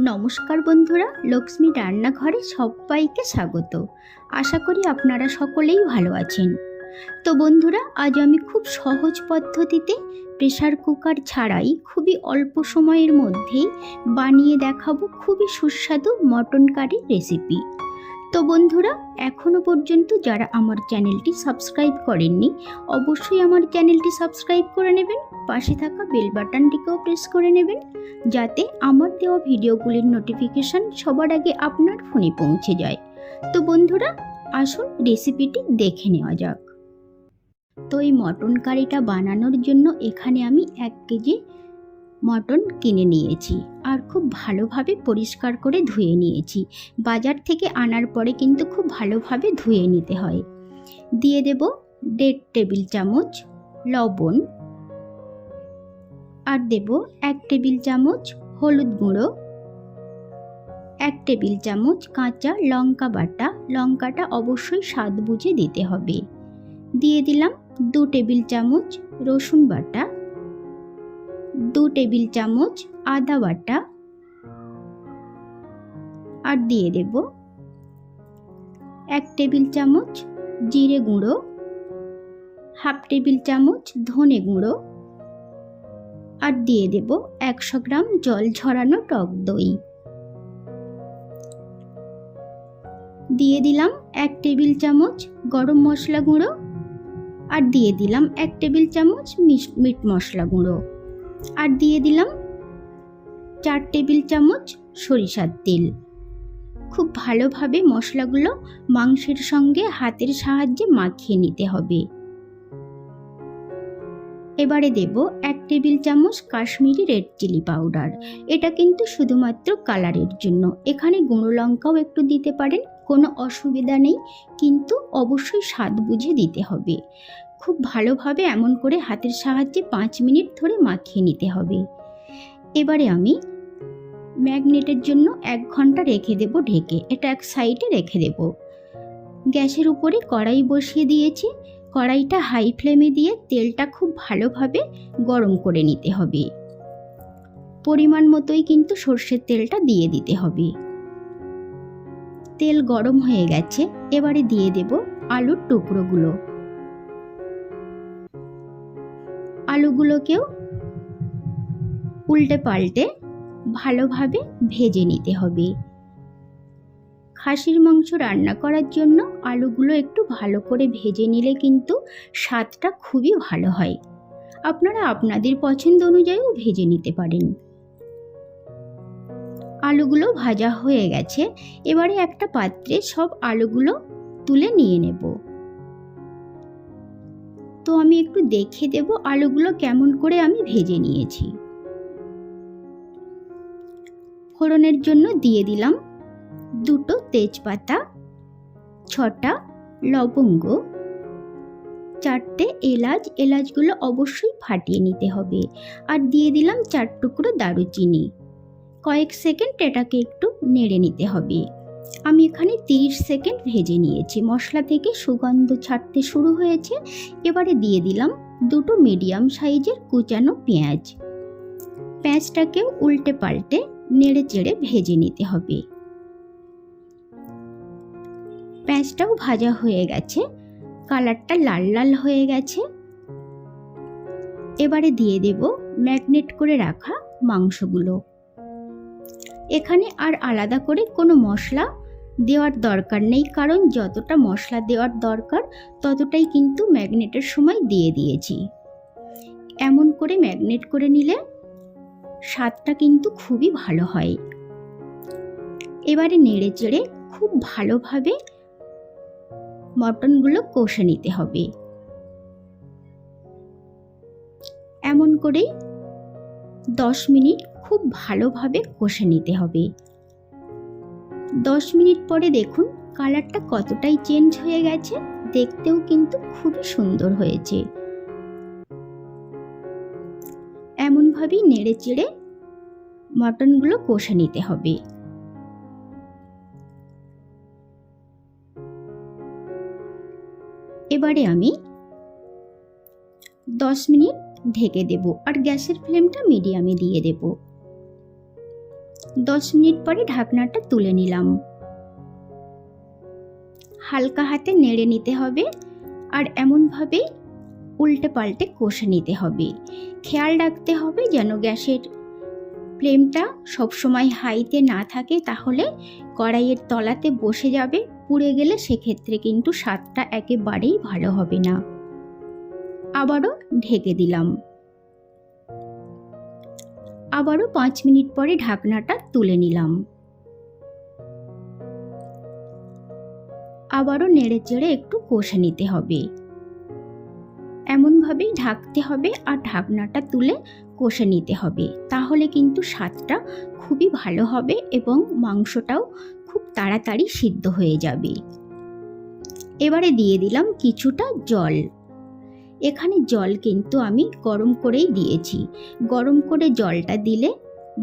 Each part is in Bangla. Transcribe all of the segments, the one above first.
নমস্কার বন্ধুরা, লক্ষ্মী রান্নাঘরে সবাইকে স্বাগত। আশা করি আপনারা সকলেই ভালো আছেন। তো বন্ধুরা, আজ আমি খুব সহজ পদ্ধতিতে প্রেসার কুকার ছাড়াই খুবই অল্প সময়ের মধ্যেই বানিয়ে দেখাবো খুবই সুস্বাদু মটন কারি রেসিপি। তো বন্ধুরা, এখনও পর্যন্ত যারা আমার চ্যানেলটি সাবস্ক্রাইব করেননি অবশ্যই আমার চ্যানেলটি সাবস্ক্রাইব করে নেবেন, পাশে থাকা বেল বাটনটিকেও প্রেস করে নেবেন যাতে আমার দেওয়া ভিডিওগুলির নোটিফিকেশান সবার আগে আপনার ফোনে পৌঁছে যায়। তো বন্ধুরা, আসুন রেসিপিটি দেখে নেওয়া যাক। তো এই মটন কারিটা বানানোর জন্য এখানে আমি 1 কেজি মটন কিনে নিয়েছি আর খুব ভালোভাবে পরিষ্কার করে ধুয়ে নিয়েছি। বাজার থেকে আনার পরে কিন্তু খুব ভালোভাবে ধুয়ে নিতে হয়। দিয়ে দেব 1.5 টেবিল চামচ লবণ, আর দেব 1 টেবিল চামচ হলুদ গুঁড়ো, 1 টেবিল চামচ কাঁচা লঙ্কা বাটা, লঙ্কাটা অবশ্যই স্বাদ বুঝে দিতে হবে। দিয়ে দিলাম 2 টেবিল চামচ রসুন বাটা, 2 টেবিল চামচ আদা বাটা, আর দিয়ে দেব 1 টেবিল চামচ জিরে গুঁড়ো, হাফ টেবিল চামচ ধনে গুঁড়ো, আর দিয়ে দেব 100 গ্রাম জল ঝরানো টক দই। দিয়ে দিলাম 1 টেবিল চামচ গরম মশলা গুঁড়ো, আর দিয়ে দিলাম 1 টেবিল চামচ মিট মশলা গুঁড়ো, আর দিয়ে দিলাম 4 টেবিল চামচ সরিষার তেল। খুব ভালোভাবে মশলাগুলো মাংসের সঙ্গে হাতের সাহায্যে মাখিয়ে নিতে হবে। এবারে দেব 1 টেবিল চামচ কাশ্মীরি রেড চিলি পাউডার। এটা কিন্তু শুধুমাত্র কালারের জন্য, এখানে গুঁড়ো লঙ্কাও একটু দিতে পারেন, কোনো অসুবিধা নেই, কিন্তু অবশ্যই স্বাদ বুঝে দিতে হবে। খুব ভালোভাবে এমন করে হাতের সাহায্যে 5 মিনিট ধরে মাখিয়ে নিতে হবে। এবারে আমি ম্যাগনেটের জন্য 1 ঘন্টা রেখে দেব ঢেকে, এটা এক সাইডে রেখে দেব। গ্যাসের উপরে কড়াই বসিয়ে দিয়েছি, কড়াইটা হাই ফ্লেমে দিয়ে তেলটা খুব ভালোভাবে গরম করে নিতে হবে। পরিমাণ মতোই কিন্তু সর্ষের তেলটা দিয়ে দিতে হবে। তেল গরম হয়ে গেছে, এবারে দিয়ে দেব আলুর টুকরোগুলো। আলুগুলোকেও উল্টে পাল্টে ভালোভাবে ভেজে নিতে হবে। খাসির মাংস রান্না করার জন্য আলুগুলো একটু ভালো করে ভেজে নিলে কিন্তু স্বাদটা খুবই ভালো হয়। আপনারা আপনাদের পছন্দ অনুযায়ীও ভেজে নিতে পারেন। আলুগুলো ভাজা হয়ে গেছে, এবারে একটা পাত্রে সব আলুগুলো তুলে নিয়ে নেব। তো আমি একটু দেখে দেব আলুগুলো কেমন করে আমি ভেজে নিয়েছি। ফোড়নের জন্য দিয়ে দিলাম 2টো তেজপাতা, 6টা লবঙ্গ, 4টে এলাচ, এলাচগুলো অবশ্যই ফাটিয়ে নিতে হবে, আর দিয়ে দিলাম 4 টুকরো দারুচিনি। কয়েক সেকেন্ড এটাকে একটু নেড়ে নিতে হবে। আমি এখানে 30 সেকেন্ড ভেজে নিয়েছি, মশলা থেকে সুগন্ধ ছাড়তে শুরু হয়েছে। এবারে দিয়ে দিলাম 2টো মিডিয়াম সাইজের কুচানো পেঁয়াজ। পেঁয়াজটাকেও উল্টে পাল্টে নেড়ে চেড়ে ভেজে নিতে হবে। পেঁয়াজটাও ভাজা হয়ে গেছে, কালারটা লাল লাল হয়ে গেছে। এবারে দিয়ে দেব ম্যাগনেট করে রাখা মাংসগুলো। এখানে আর আলাদা করে কোনো মশলা দেওয়ার দরকার নেই, কারণ যতটা মশলা দেওয়ার দরকার ততটাই কিন্তু ম্যাগনেটের সময় দিয়ে দিয়েছি। এমন করে ম্যাগনেট করে নিলে স্বাদটা কিন্তু খুবই ভালো হয়। এবারে নেড়ে চেড়ে খুব ভালোভাবে মটনগুলো কষে নিতে হবে। এমন করেই 10 মিনিট খুব ভালোভাবে কষে নিতে হবে। 10 মিনিট পরে দেখুন কালারটা কতটাই চেঞ্জ হয়ে গেছে, দেখতেও কিন্তু খুবই সুন্দর হয়েছে। এমনভাবেই নেড়ে চেড়ে মটনগুলো কষে নিতে হবে। এবারে আমি 10 মিনিট ঢেকে দেব, আর গ্যাসের ফ্লেমটা মিডিয়ামে দিয়ে দেব। 10 মিনিট পরে ঢাকনাটা তুলে নিলাম। হালকা হাতে নেড়ে নিতে হবে আর এমনভাবে উল্টে পাল্টে কষে নিতে হবে। খেয়াল রাখতে হবে যেন গ্যাসের ফ্লেমটা সবসময় হাইতে না থাকে, তাহলে কড়াইয়ের তলাতে বসে যাবে, পুড়ে গেলে সেক্ষেত্রে কিন্তু স্বাদটা একেবারেই ভালো হবে না। আবারও ঢেকে দিলাম। আবারও 5 মিনিট পরে ঢাকনাটা তুলে নিলাম। আবারও নেড়ে চেড়ে একটু কষে নিতে হবে। এমনভাবেই ঢাকতে হবে আর ঢাকনাটা তুলে কষে নিতে হবে, তাহলে কিন্তু স্বাদটা খুবই ভালো হবে এবং মাংসটাও খুব তাড়াতাড়ি সিদ্ধ হয়ে যাবে। এবারে দিয়ে দিলাম কিছুটা জল। এখানে জল কিন্তু আমি গরম করেই দিয়েছি। গরম করে জলটা দিলে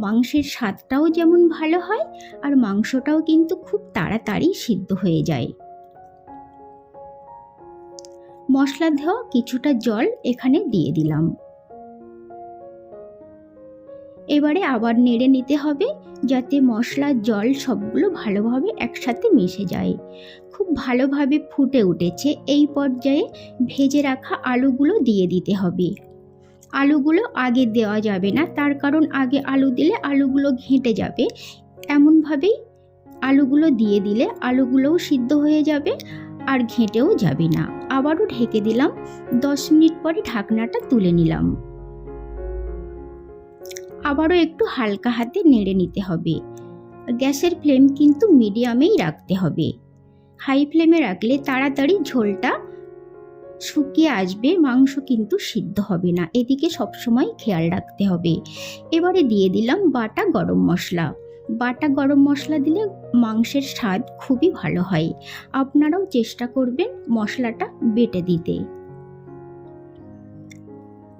মাংসের স্বাদটাও যেমন ভালো হয় আর মাংসটাও কিন্তু খুব তাড়াতাড়ি সিদ্ধ হয়ে যায়। মশলা দেওয়া কিছুটা জল এখানে দিয়ে দিলাম। এবারে আবার নেড়ে নিতে হবে যাতে মশলা জল সবগুলো ভালোভাবে একসাথে মিশে যায়। খুব ভালোভাবে ফুটে উঠেছে। এই পর্যায়ে ভেজে রাখা আলুগুলো দিয়ে দিতে হবে। আলুগুলো আগে দেওয়া যাবে না, তার কারণ আগে আলু দিলে আলুগুলো ঘেঁটে যাবে। এমনভাবেই আলুগুলো দিয়ে দিলে আলুগুলোও সিদ্ধ হয়ে যাবে আর ঘেঁটেও যাবে না। আবারও ঢেকে দিলাম। 10 মিনিট পরে ঢাকনাটা তুলে নিলাম। আবারও একটু হালকা হাতে নেড়ে নিতে হবে। গ্যাসের ফ্লেম কিন্তু মিডিয়ামেই রাখতে হবে। হাই ফ্লেমে রাখলে তাড়াতাড়ি ঝোলটা শুকিয়ে আসবে, মাংস কিন্তু সিদ্ধ হবে না। এদিকে সবসময় খেয়াল রাখতে হবে। এবারে দিয়ে দিলাম বাটা গরম মশলা। বাটা গরম মশলা দিলে মাংসের স্বাদ খুবই ভালো হয়। আপনারাও চেষ্টা করবেন মশলাটা বেটে দিতে।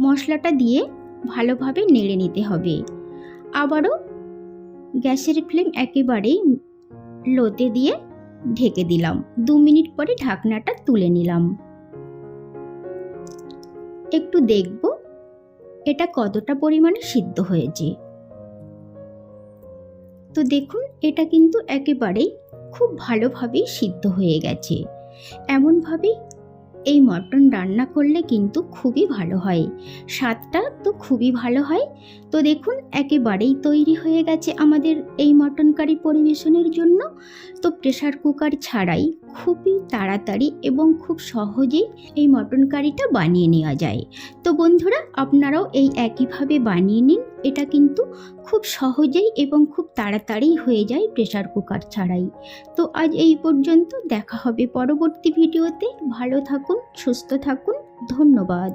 মশলাটা দিয়ে ভালোভাবে নেড়ে নিতে হবে। আবারও গ্যাসের ফ্লেম একেবারেই লোতে দিয়ে ঢেকে দিলাম। 2 মিনিট পরে ঢাকনাটা তুলে নিলাম। একটু দেখব এটা কতটা পরিমাণে সিদ্ধ হয়েছে। তো দেখুন, এটা কিন্তু একেবারেই খুব ভালোভাবেই সিদ্ধ হয়ে গেছে। এমনভাবেই এই মটন রান্না করলে কিন্তু খুবই ভালো হয়, স্বাদটা তো খুবই ভালো হয়। তো দেখুন, একেবারেই তৈরি হয়ে গেছে আমাদের এই মটন কারি পরিবেশনের জন্য। তো প্রেসার কুকার ছাড়াই খুবই তাড়াতাড়ি এবং খুব সহজেই এই মটন কারিটা বানিয়ে নেওয়া যায়। তো বন্ধুরা, আপনারাও এই একইভাবে বানিয়ে নিন। এটা কিন্তু খুব সহজেই এবং খুব তাড়াতাড়ি হয়ে যায় প্রেসার কুকার ছাড়াই। তো আজ এই পর্যন্ত। দেখা হবে পরবর্তী ভিডিওতে। ভালো থাকুন, সুস্থ থাকুন। ধন্যবাদ।